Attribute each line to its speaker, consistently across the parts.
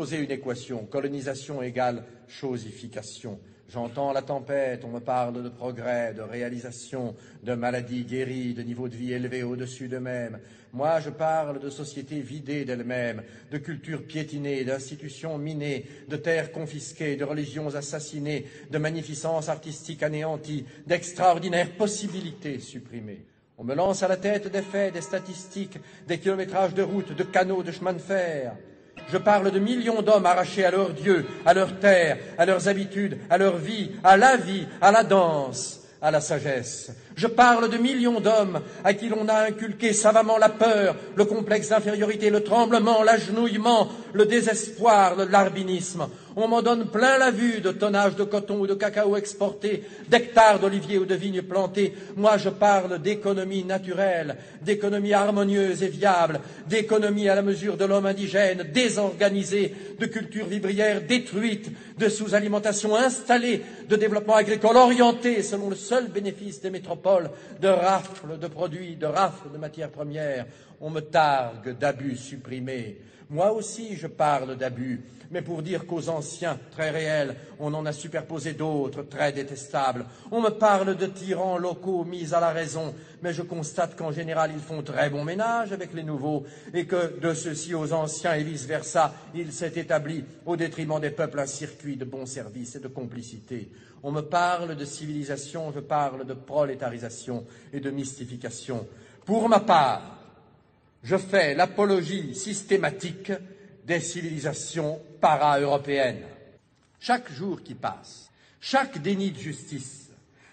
Speaker 1: poser une équation. Colonisation égale chosification. J'entends la tempête, on me parle de progrès, de réalisation, de maladies guéries, de niveau de vie élevé au-dessus d'eux-mêmes. Moi, je parle de sociétés vidées d'elles-mêmes, de cultures piétinées, d'institutions minées, de terres confisquées, de religions assassinées, de magnificence artistique anéantie, d'extraordinaires possibilités supprimées. On me lance à la tête des faits, des statistiques, des kilométrages de routes, de canaux, de chemins de fer. Je parle de millions d'hommes arrachés à leur Dieu, à leur terre, à leurs habitudes, à leur vie, à la danse, à la sagesse. Je parle de millions d'hommes à qui l'on a inculqué savamment la peur, le complexe d'infériorité, le tremblement, l'agenouillement, le désespoir, le larbinisme. On m'en donne plein la vue de tonnages de coton ou de cacao exportés, d'hectares d'oliviers ou de vignes plantées. Moi, je parle d'économie naturelle, d'économie harmonieuse et viable, d'économie à la mesure de l'homme indigène, désorganisée, de culture vivrière détruite, de sous-alimentation installée, de développement agricole orienté selon le seul bénéfice des métropoles, de rafles de produits, de rafles de matières premières. On me targue d'abus supprimés. Moi aussi, je parle d'abus, mais pour dire qu'aux anciens, très réels, on en a superposé d'autres, très détestables. On me parle de tyrans locaux mis à la raison, mais je constate qu'en général, ils font très bon ménage avec les nouveaux, et que de ceux-ci aux anciens et vice-versa, il s'est établi, au détriment des peuples, un circuit de bons services et de complicité. On me parle de civilisation, je parle de prolétarisation et de mystification. Pour ma part, je fais l'apologie systématique des civilisations para-européennes. Chaque jour qui passe, chaque déni de justice,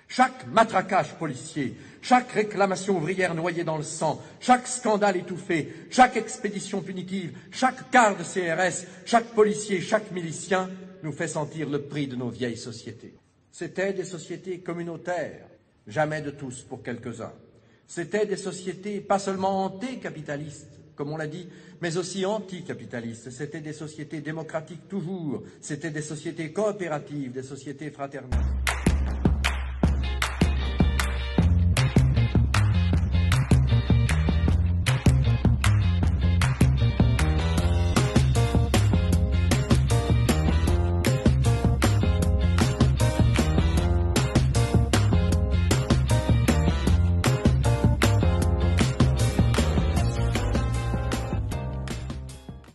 Speaker 1: chaque matraquage policier, chaque réclamation ouvrière noyée dans le sang, chaque scandale étouffé, chaque expédition punitive, chaque quart de CRS, chaque policier, chaque milicien nous fait sentir le prix de nos vieilles sociétés. C'étaient des sociétés communautaires, jamais de tous pour quelques-uns. C'étaient des sociétés pas seulement anticapitalistes, comme on l'a dit, mais aussi anticapitalistes. C'étaient des sociétés démocratiques toujours. C'étaient des sociétés coopératives, des sociétés fraternelles.